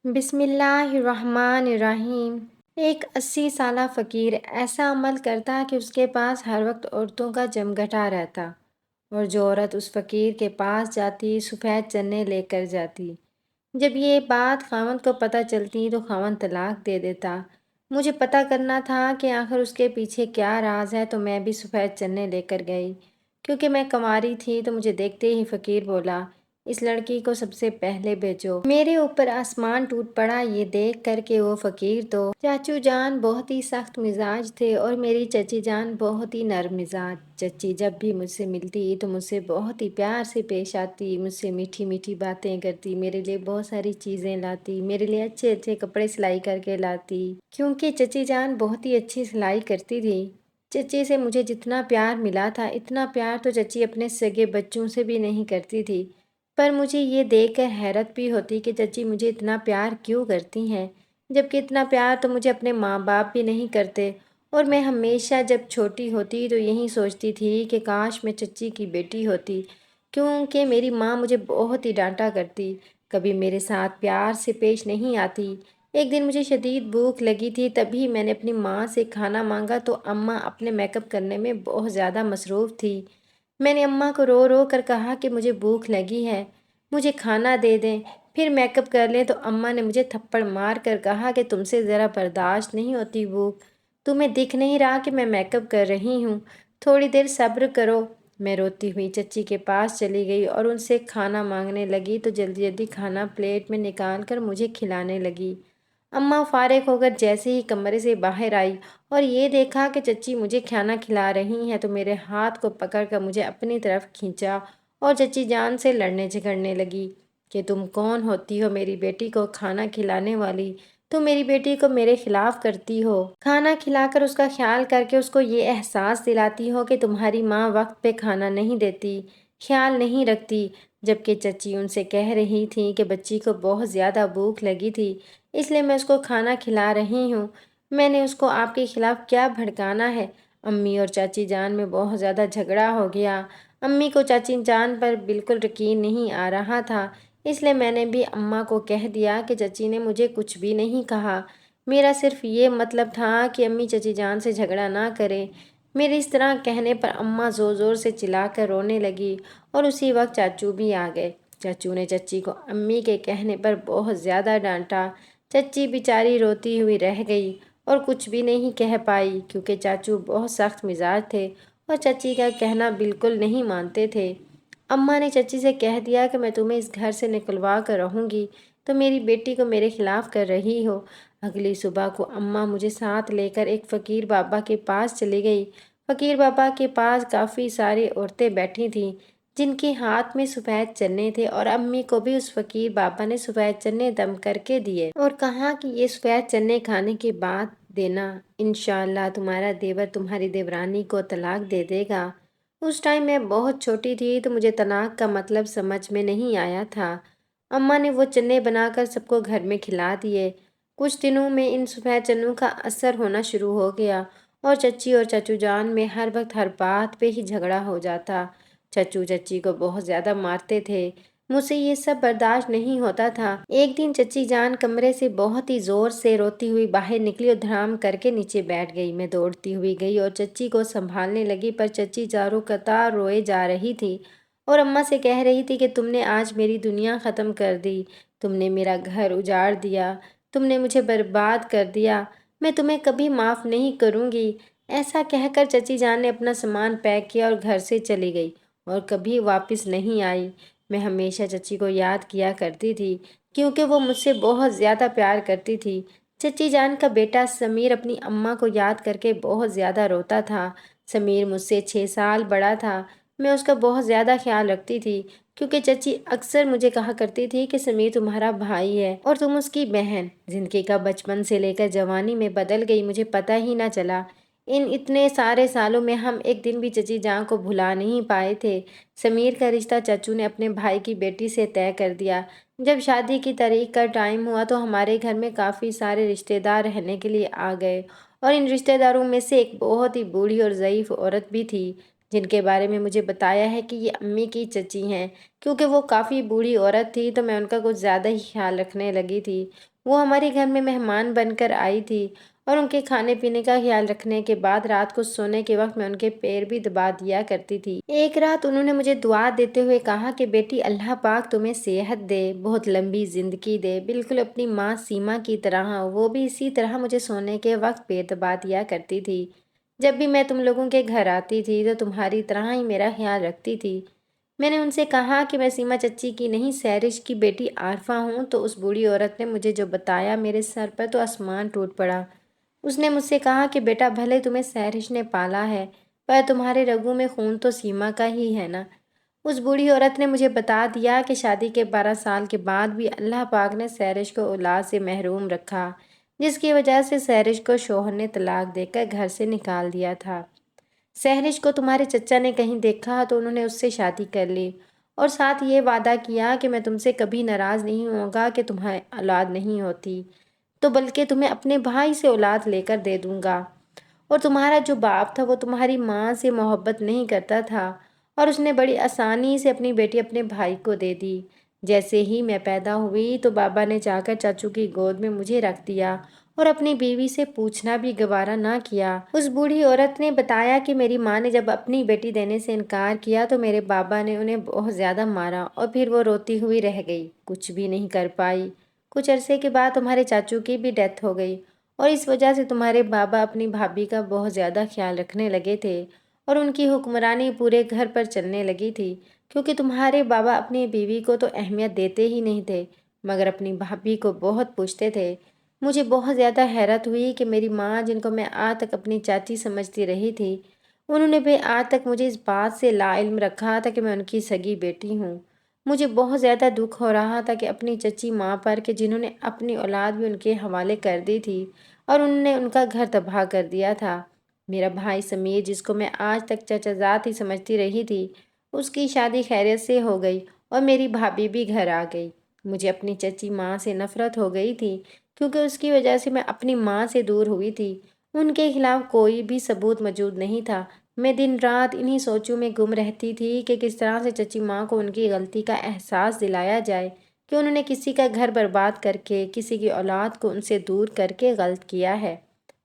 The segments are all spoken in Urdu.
بسم اللہ الرحمن الرحیم۔ ایک 80 سالہ فقیر ایسا عمل کرتا کہ اس کے پاس ہر وقت عورتوں کا جمگھٹا رہتا، اور جو عورت اس فقیر کے پاس جاتی سفید چنے لے کر جاتی۔ جب یہ بات خاوند کو پتہ چلتی تو خاوند طلاق دے دیتا۔ مجھے پتہ کرنا تھا کہ آخر اس کے پیچھے کیا راز ہے، تو میں بھی سفید چنے لے کر گئی۔ کیونکہ میں کنواری تھی تو مجھے دیکھتے ہی فقیر بولا، اس لڑکی کو سب سے پہلے بیچو۔ میرے اوپر آسمان ٹوٹ پڑا یہ دیکھ کر کہ وہ فقیر تو چاچو جان بہت ہی سخت مزاج تھے اور میری چچی جان بہت ہی نرم مزاج۔ چچی جب بھی مجھ سے ملتی تو مجھ سے بہت ہی پیار سے پیش آتی، مجھ سے میٹھی میٹھی باتیں کرتی، میرے لیے بہت ساری چیزیں لاتی، میرے لیے اچھے اچھے کپڑے سلائی کر کے لاتی، کیونکہ چچی جان بہت ہی اچھی سلائی کرتی تھی۔ چچی سے مجھے جتنا پیار ملا تھا اتنا پیار تو چچی اپنے سگے بچوں سے بھی نہیں کرتی تھی۔ پر مجھے یہ دیکھ کر حیرت بھی ہوتی کہ چچی مجھے اتنا پیار کیوں کرتی ہیں، جبکہ اتنا پیار تو مجھے اپنے ماں باپ بھی نہیں کرتے۔ اور میں ہمیشہ جب چھوٹی ہوتی تو یہی سوچتی تھی کہ کاش میں چچی کی بیٹی ہوتی، کیونکہ میری ماں مجھے بہت ہی ڈانٹا کرتی، کبھی میرے ساتھ پیار سے پیش نہیں آتی۔ ایک دن مجھے شدید بھوک لگی تھی، تبھی میں نے اپنی ماں سے کھانا مانگا تو اماں اپنے میک اپ کرنے میں بہت زیادہ مصروف تھی۔ میں نے اماں کو رو رو کر کہا کہ مجھے بھوک لگی ہے، مجھے کھانا دے دیں، پھر میک اپ کر لیں۔ تو اماں نے مجھے تھپڑ مار کر کہا کہ تم سے ذرا برداشت نہیں ہوتی بھوک، تمہیں دکھ نہیں رہا کہ میں میک اپ کر رہی ہوں، تھوڑی دیر صبر کرو۔ میں روتی ہوئی چچی کے پاس چلی گئی اور ان سے کھانا مانگنے لگی تو جلدی جلدی کھانا پلیٹ میں نکال کر مجھے کھلانے لگی۔ اماں فارغ ہو کر جیسے ہی کمرے سے باہر آئی اور یہ دیکھا کہ چچی مجھے کھانا کھلا رہی ہیں تو میرے ہاتھ کو پکڑ کر مجھے اپنی طرف کھینچا اور چچی جان سے لڑنے جھگڑنے لگی کہ تم کون ہوتی ہو میری بیٹی کو کھانا کھلانے والی، تم میری بیٹی کو میرے خلاف کرتی ہو، کھانا کھلا کر اس کا خیال کر کے اس کو یہ احساس دلاتی ہو کہ تمہاری ماں وقت پہ کھانا نہیں دیتی، خیال نہیں رکھتی۔ جبکہ چچی ان سے کہہ رہی تھی کہ بچی کو بہت زیادہ بھوک لگی تھی، اس لیے میں اس کو کھانا کھلا رہی ہوں، میں نے اس کو آپ کے خلاف کیا بھڑکانا ہے۔ امی اور چاچی جان میں بہت زیادہ جھگڑا ہو گیا۔ امی کو چاچی جان پر بالکل یقین نہیں آ رہا تھا، اس لیے میں نے بھی اماں کو کہہ دیا کہ چچی نے مجھے کچھ بھی نہیں کہا، میرا صرف یہ مطلب تھا کہ امی چچی جان سے جھگڑا نہ کریں۔ میرے اس طرح کہنے پر اماں زور زور سے چلا کر رونے لگی اور اسی وقت چاچو بھی آ گئے۔ چاچو نے چچی کو امی کے کہنے پر بہت زیادہ ڈانٹا۔ چچی بیچاری روتی ہوئی رہ گئی اور کچھ بھی نہیں کہہ پائی، کیونکہ چاچو بہت سخت مزاج تھے اور چچی کا کہنا بالکل نہیں مانتے تھے۔ اماں نے چچی سے کہہ دیا کہ میں تمہیں اس گھر سے نکلوا کر رہوں گی، تو میری بیٹی کو میرے خلاف کر رہی ہو۔ اگلی صبح کو اماں مجھے ساتھ لے کر ایک فقیر بابا کے پاس چلی گئی۔ فقیر بابا کے پاس کافی ساری عورتیں بیٹھی تھیں جن کے ہاتھ میں سفید چنے تھے، اور امی کو بھی اس فقیر بابا نے سفید چنے دم کر کے دیے اور کہا کہ یہ سفید چنے کھانے کے بعد دینا، انشاءاللہ تمہارا دیور تمہاری دیورانی کو طلاق دے دے گا۔ اس ٹائم میں بہت چھوٹی تھی تو مجھے طلاق کا مطلب سمجھ میں نہیں آیا تھا۔ اماں نے وہ چنے بنا کر سب کو گھر میں کھلا دیے۔ کچھ دنوں میں ان سفید چنوں کا اثر ہونا شروع ہو گیا اور چچی اور چچو جان میں ہر وقت ہر بات پہ ہی جھگڑا ہو جاتا۔ چچو چچی کو بہت زیادہ مارتے تھے، مجھ سے یہ سب برداشت نہیں ہوتا تھا۔ ایک دن چچی جان کمرے سے بہت ہی زور سے روتی ہوئی باہر نکلی اور دھڑام کر کے نیچے بیٹھ گئی۔ میں دوڑتی ہوئی گئی اور چچی کو سنبھالنے لگی، پر چچی چاروں قطار روئے جا رہی تھی اور اماں سے کہہ رہی تھی کہ تم نے آج میری دنیا ختم کر دی، تم نے میرا گھر اجاڑ دیا، تم نے مجھے برباد کر دیا، میں تمہیں کبھی معاف نہیں کروں گی۔ ایسا کہہ کر چچی جان نے اپنا سامان پیک کیا اور گھر سے چلی گئی اور کبھی واپس نہیں آئی۔ میں ہمیشہ چچی کو یاد کیا کرتی تھی کیونکہ وہ مجھ سے بہت زیادہ پیار کرتی تھی۔ چچی جان کا بیٹا سمیر اپنی اماں کو یاد کر کے بہت زیادہ روتا تھا۔ سمیر مجھ سے 6 سال بڑا تھا، میں اس کا بہت زیادہ خیال رکھتی تھی کیونکہ چچی اکثر مجھے کہا کرتی تھی کہ سمیر تمہارا بھائی ہے اور تم اس کی بہن۔ زندگی کا بچپن سے لے کر جوانی میں بدل گئی، مجھے پتہ ہی نہ چلا۔ ان اتنے سارے سالوں میں ہم ایک دن بھی چچی جان کو بھلا نہیں پائے تھے۔ سمیر کا رشتہ چچو نے اپنے بھائی کی بیٹی سے طے کر دیا۔ جب شادی کی تاریخ کا ٹائم ہوا تو ہمارے گھر میں کافی سارے رشتہ دار رہنے کے لیے آ گئے، اور ان رشتہ داروں میں سے ایک بہت ہی بوڑھی اور ضعیف عورت بھی تھی۔ جن کے بارے میں مجھے بتایا ہے کہ یہ امی کی چچی ہیں۔ کیونکہ وہ کافی بوڑھی عورت تھی تو میں ان کا کچھ زیادہ ہی خیال رکھنے لگی تھی۔ وہ ہمارے گھر میں مہمان بن کر آئی تھی اور ان کے کھانے پینے کا خیال رکھنے کے بعد رات کو سونے کے وقت میں ان کے پیر بھی دبا دیا کرتی تھی۔ ایک رات انہوں نے مجھے دعا دیتے ہوئے کہا کہ بیٹی اللہ پاک تمہیں صحت دے، بہت لمبی زندگی دے، بالکل اپنی ماں سیما کی طرح۔ وہ بھی اسی طرح مجھے سونے کے وقت پیر دبا دیا کرتی تھی۔ جب بھی میں تم لوگوں کے گھر آتی تھی تو تمہاری طرح ہی میرا خیال رکھتی تھی۔ میں نے ان سے کہا کہ میں سیما چچی کی نہیں سہرش کی بیٹی عارفہ ہوں، تو اس بوڑھی عورت نے مجھے جو بتایا میرے سر پر تو آسمان ٹوٹ پڑا۔ اس نے مجھ سے کہا کہ بیٹا بھلے تمہیں سہرش نے پالا ہے پر تمہارے رگوں میں خون تو سیما کا ہی ہے نا۔ اس بوڑھی عورت نے مجھے بتا دیا کہ شادی کے 12 سال کے بعد بھی اللہ پاک نے سہرش کو اولاد سے محروم رکھا، جس کی وجہ سے سہرش کو شوہر نے طلاق دے کر گھر سے نکال دیا تھا۔ سہرش کو تمہارے چچا نے کہیں دیکھا تو انہوں نے اس سے شادی کر لی اور ساتھ یہ وعدہ کیا کہ میں تم سے کبھی ناراض نہیں ہوں گا کہ تمہیں اولاد نہیں ہوتی، تو بلکہ تمہیں اپنے بھائی سے اولاد لے کر دے دوں گا۔ اور تمہارا جو باپ تھا وہ تمہاری ماں سے محبت نہیں کرتا تھا اور اس نے بڑی آسانی سے اپنی بیٹی اپنے بھائی کو دے دی۔ جیسے ہی میں پیدا ہوئی تو بابا نے جا کر چاچو کی گود میں مجھے رکھ دیا اور اپنی بیوی سے پوچھنا بھی گوارا نہ کیا۔ اس بوڑھی عورت نے بتایا کہ میری ماں نے جب اپنی بیٹی دینے سے انکار کیا تو میرے بابا نے انہیں بہت زیادہ مارا اور پھر وہ روتی ہوئی رہ گئی، کچھ بھی نہیں کر پائی۔ کچھ عرصے کے بعد تمہارے چاچو کی بھی ڈیتھ ہو گئی اور اس وجہ سے تمہارے بابا اپنی بھابھی کا بہت زیادہ خیال رکھنے لگے تھے اور ان کی حکمرانی پورے گھر پر چلنے لگی تھی، کیونکہ تمہارے بابا اپنی بیوی کو تو اہمیت دیتے ہی نہیں تھے مگر اپنی بھابھی کو بہت پوچھتے تھے۔ مجھے بہت زیادہ حیرت ہوئی کہ میری ماں جن کو میں آج تک اپنی چاچی سمجھتی رہی تھی، انہوں نے بھی آج تک مجھے اس بات سے لا علم رکھا تھا کہ میں ان کی سگی بیٹی ہوں۔ مجھے بہت زیادہ دکھ ہو رہا تھا کہ اپنی چچی ماں پر کہ جنہوں نے اپنی اولاد بھی ان کے حوالے کر دی تھی اور انہوں نے ان کا گھر تباہ کر دیا تھا۔ میرا بھائی سمیر جس کو میں آج تک چچا زاد ہی سمجھتی رہی تھی، اس کی شادی خیریت سے ہو گئی اور میری بھابھی بھی گھر آ گئی۔ مجھے اپنی چچی ماں سے نفرت ہو گئی تھی کیونکہ اس کی وجہ سے میں اپنی ماں سے دور ہوئی تھی۔ ان کے خلاف کوئی بھی ثبوت موجود نہیں تھا۔ میں دن رات انہی سوچوں میں گم رہتی تھی کہ کس طرح سے چچی ماں کو ان کی غلطی کا احساس دلایا جائے کہ انہوں نے کسی کا گھر برباد کر کے، کسی کی اولاد کو ان سے دور کر کے غلط کیا ہے۔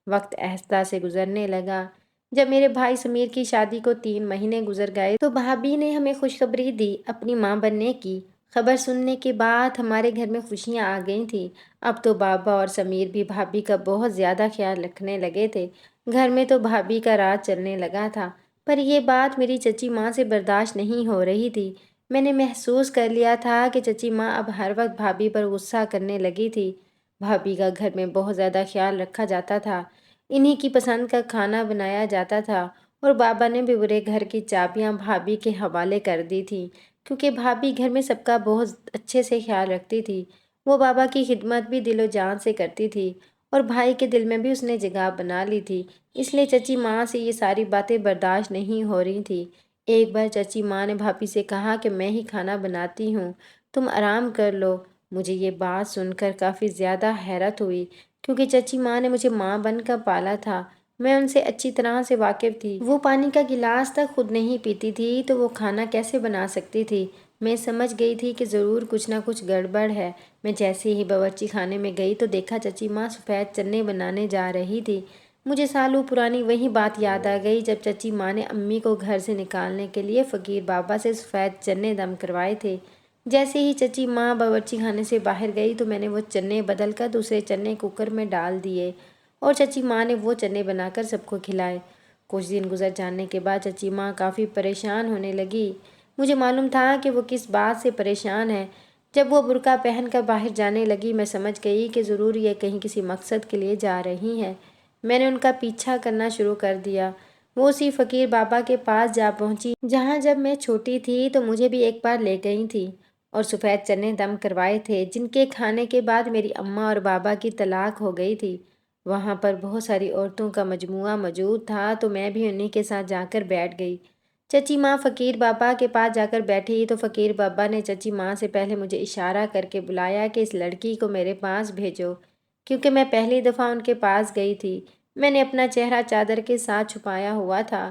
وقت آہستہ سے گزرنے لگا۔ جب میرے بھائی سمیر کی شادی کو 3 مہینے گزر گئے تو بھابھی نے ہمیں خوشخبری دی اپنی ماں بننے کی۔ خبر سننے کے بعد ہمارے گھر میں خوشیاں آ گئی تھیں۔ اب تو بابا اور سمیر بھی بھابھی کا بہت زیادہ خیال رکھنے لگے تھے۔ گھر میں تو بھابھی کا راج چلنے لگا تھا، پر یہ بات میری چچی ماں سے برداشت نہیں ہو رہی تھی۔ میں نے محسوس کر لیا تھا کہ چچی ماں اب ہر وقت بھابھی پر غصہ کرنے لگی تھی۔ بھابھی کا گھر میں بہت زیادہ خیال رکھا جاتا تھا، انہی کی پسند کا کھانا بنایا جاتا تھا اور بابا نے بھی پورے گھر کی چابیاں بھابھی کے حوالے کر دی تھیں کیونکہ بھابھی گھر میں سب کا بہت اچھے سے خیال رکھتی تھی۔ وہ بابا کی خدمت بھی دل و جان سے کرتی تھی اور بھائی کے دل میں بھی اس نے جگہ بنا لی تھی، اس لیے چچی ماں سے یہ ساری باتیں برداشت نہیں ہو رہی تھی۔ ایک بار چچی ماں نے بھابھی سے کہا کہ میں ہی کھانا بناتی ہوں، تم آرام کر لو۔ مجھے یہ بات سن کر کافی زیادہ حیرت ہوئی کیونکہ چچی ماں نے مجھے ماں بن کر پالا تھا، میں ان سے اچھی طرح سے واقف تھی۔ وہ پانی کا گلاس تک خود نہیں پیتی تھی تو وہ کھانا کیسے بنا سکتی تھی؟ میں سمجھ گئی تھی کہ ضرور کچھ نہ کچھ گڑبڑ ہے۔ میں جیسے ہی باورچی خانے میں گئی تو دیکھا چچی ماں سفید چنے بنانے جا رہی تھی۔ مجھے سالوں پرانی وہی بات یاد آ گئی جب چچی ماں نے امی کو گھر سے نکالنے کے لیے فقیر بابا سے سفید چنے دم کروائے تھے۔ جیسے ہی چچی ماں باورچی خانے سے باہر گئی تو میں نے وہ چنے بدل کر دوسرے چنے کوکر میں ڈال دیے اور چچی ماں نے وہ چنے بنا کر سب کو کھلائے۔ کچھ دن گزر جانے کے بعد چچی ماں کافی پریشان ہونے لگی۔ مجھے معلوم تھا کہ وہ کس بات سے پریشان ہے۔ جب وہ برقع پہن کر باہر جانے لگی میں سمجھ گئی کہ ضرور یہ کہیں کسی مقصد کے لیے جا رہی ہیں۔ میں نے ان کا پیچھا کرنا شروع کر دیا۔ وہ اسی فقیر بابا کے پاس جا پہنچی جہاں جب میں چھوٹی تھی تو مجھے بھی ایک بار لے گئی تھی اور سفید چنے دم کروائے تھے جن کے کھانے کے بعد میری اماں اور بابا کی طلاق ہو گئی تھی۔ وہاں پر بہت ساری عورتوں کا مجموعہ موجود تھا تو میں بھی انہی کے ساتھ جا کر بیٹھ گئی۔ چچی ماں فقیر بابا کے پاس جا کر بیٹھی تو فقیر بابا نے چچی ماں سے پہلے مجھے اشارہ کر کے بلایا کہ اس لڑکی کو میرے پاس بھیجو، کیونکہ میں پہلی دفعہ ان کے پاس گئی تھی۔ میں نے اپنا چہرہ چادر کے ساتھ چھپایا ہوا تھا۔